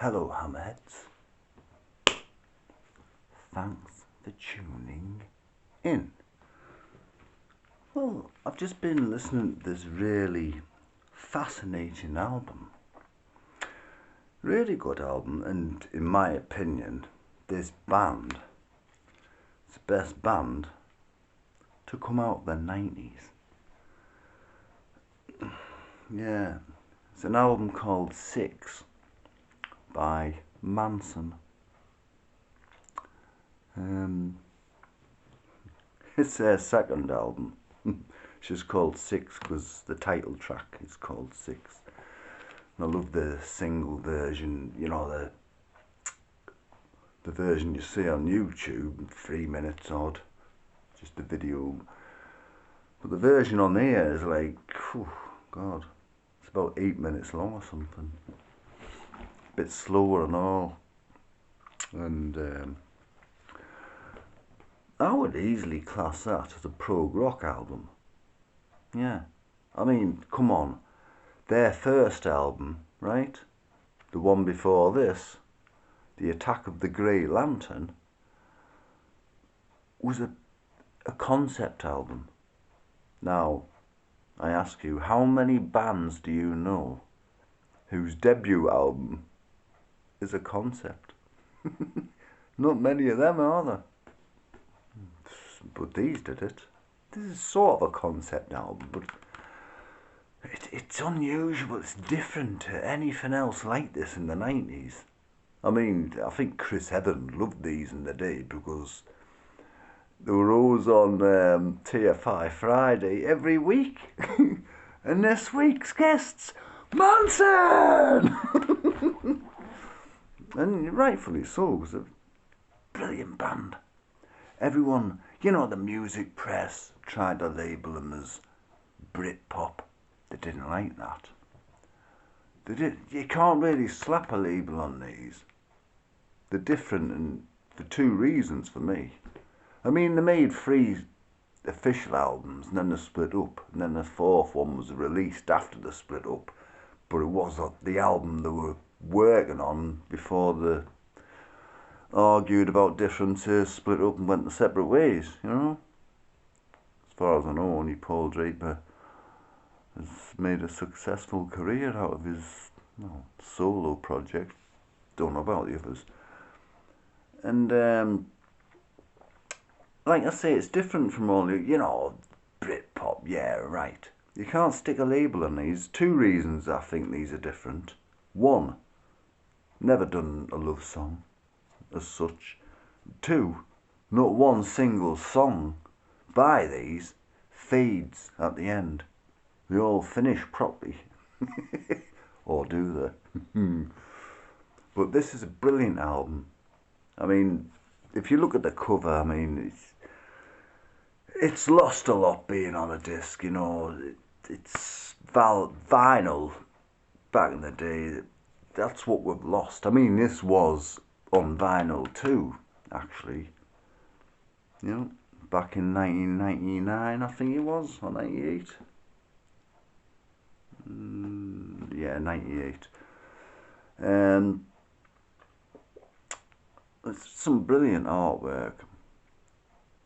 Hello, hammerheads. Thanks for tuning in. Well, I've just been listening to this really fascinating album. Really good album, and in my opinion, this band is the best band to come out of the 90's. Yeah, it's an album called Six by Mansun. It's their second album. It's just called Six because the title track is called Six. And I love the single version, you know, the version you see on YouTube, 3 minutes odd, just the video. But the version on here is like, oh God, it's about 8 minutes long or something. A bit slower and all. And I would easily class that as a prog rock album. Yeah. I mean, come on. Their first album, right? The one before this, The Attack of the Grey Lantern, was a concept album. Now, I ask you, how many bands do you know whose debut album is a concept? Not many of them, are there? But these did it. This is sort of a concept album, but it's unusual. It's different to anything else like this in the 90's. I mean, I think Chris Evans loved these in the day because they were always on TFI Friday every week. And this week's guests, Mansun! And rightfully so, because they're a brilliant band. Everyone, you know, the music press tried to label them as Britpop. They didn't like that. You can't really slap a label on these. They're different, and for two reasons for me. I mean, they made 3 official albums, and then they split up, and then the 4th one was released after the split up. But it was the album they were working on before they argued about differences, split up and went their separate ways, you know. As far as I know, only Paul Draper has made a successful career out of his solo project. Don't know about the others. And like I say, it's different from all the, you know, Britpop, yeah, right. You can't stick a label on these. 2 reasons I think these are different. 1, never done a love song as such. 2, not one single song by these fades at the end. They all finish properly. Or do they? But this is a brilliant album. I mean, if you look at the cover, I mean, it's lost a lot being on a disc, you know. It's vinyl back in the day. That's what we've lost. I mean, this was on vinyl too, actually. You know, back in 1999, I think it was, or 98. Yeah, 98. It's some brilliant artwork.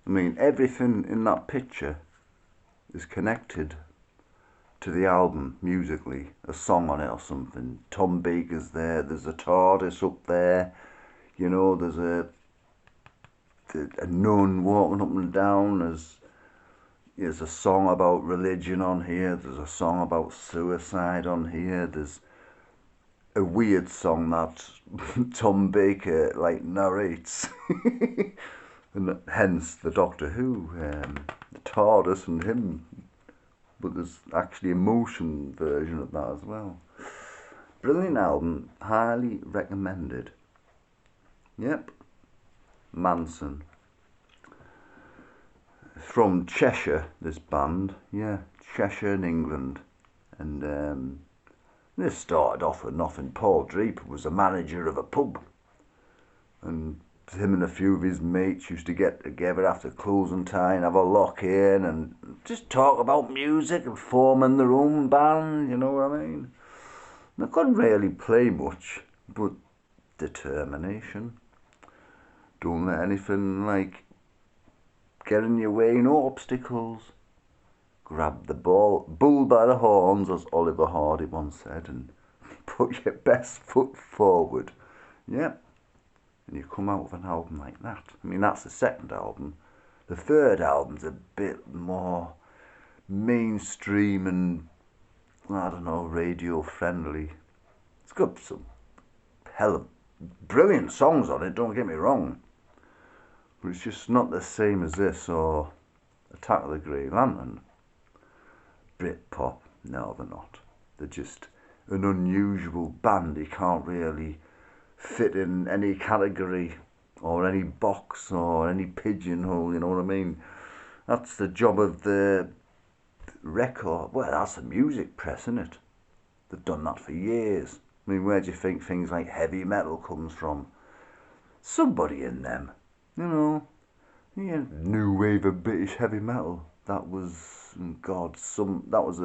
I mean, everything in that picture is connected to the album musically. A song on it or something. Tom Baker's there. There's a TARDIS up there. You know, there's a nun walking up and down. There's a song about religion on here. There's a song about suicide on here. There's a weird song that Tom Baker narrates. And hence the Doctor Who, the TARDIS and him. But there's actually a motion version of that as well. Brilliant album, highly recommended. Yep, Mansun. From Cheshire, this band, yeah, Cheshire in England. And this started off with nothing. Paul Draper was a manager of a pub. And him and a few of his mates used to get together after closing time, have a lock-in and just talk about music and forming their own band, you know what I mean? They couldn't really play much, but determination. Don't let anything like get in your way, no obstacles. Grab the bull by the horns, as Oliver Hardy once said, and put your best foot forward. Yeah. And you come out with an album like that. I mean, that's the second album. The third album's a bit more mainstream and, I don't know, radio friendly. It's got some hell of brilliant songs on it, don't get me wrong. But it's just not the same as this or Attack of the Green Lantern. Britpop, no, they're not. They're just an unusual band. You can't really fit in any category or any box or any pigeonhole, you know what I mean? That's the job of the record. Well, that's the music press, isn't it? They've done that for years. I mean, where do you think things like heavy metal comes from? Somebody in them, you know. Yeah, new wave of British heavy metal. That was, God, that was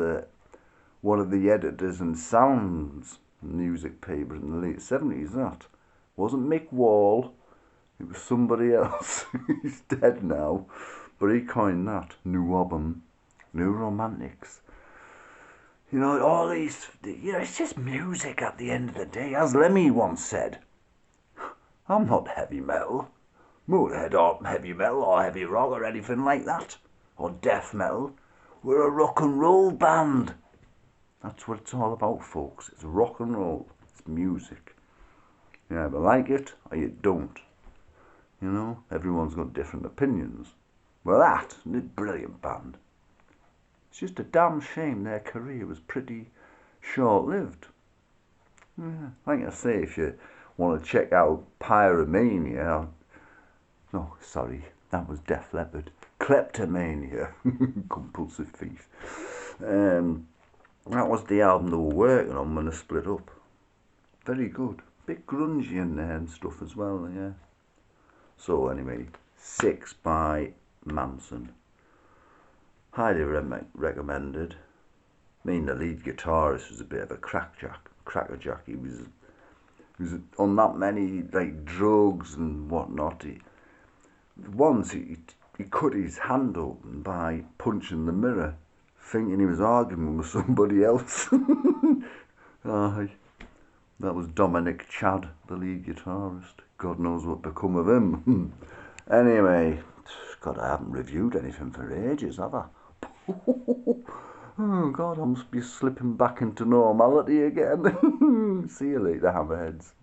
one of the editors and sounds music paper in the late 70s. That wasn't Mick Wall. It was somebody else. He's dead now, but he coined that. New album, New Romantics. You know, all these, you know, it's just music at the end of the day. As Lemmy once said, I'm not heavy metal. Motorhead or heavy metal or heavy rock or anything like that. Or death metal. We're a rock and roll band. That's what it's all about, folks. It's rock and roll. It's music. You either like it or you don't. You know, everyone's got different opinions. Well, that is a brilliant band. It's just a damn shame their career was pretty short-lived. Yeah, like I say, if you want to check out Pyromania, no, sorry, that was Def Leppard. Kleptomania, Compulsive Thief. That was the album they were working on when they split up. Very good. Bit grungy in there and stuff as well, yeah. So anyway, 6 by Mansun. Highly recommended. I mean, the lead guitarist was a bit of a crackerjack. He was on that many like drugs and whatnot. Once he cut his hand open by punching the mirror, thinking he was arguing with somebody else. Aye, that was Dominic Chad, the lead guitarist. God knows what become of him. Anyway, God, I haven't reviewed anything for ages, have I? Oh God, I must be slipping back into normality again. See you later, hammerheads.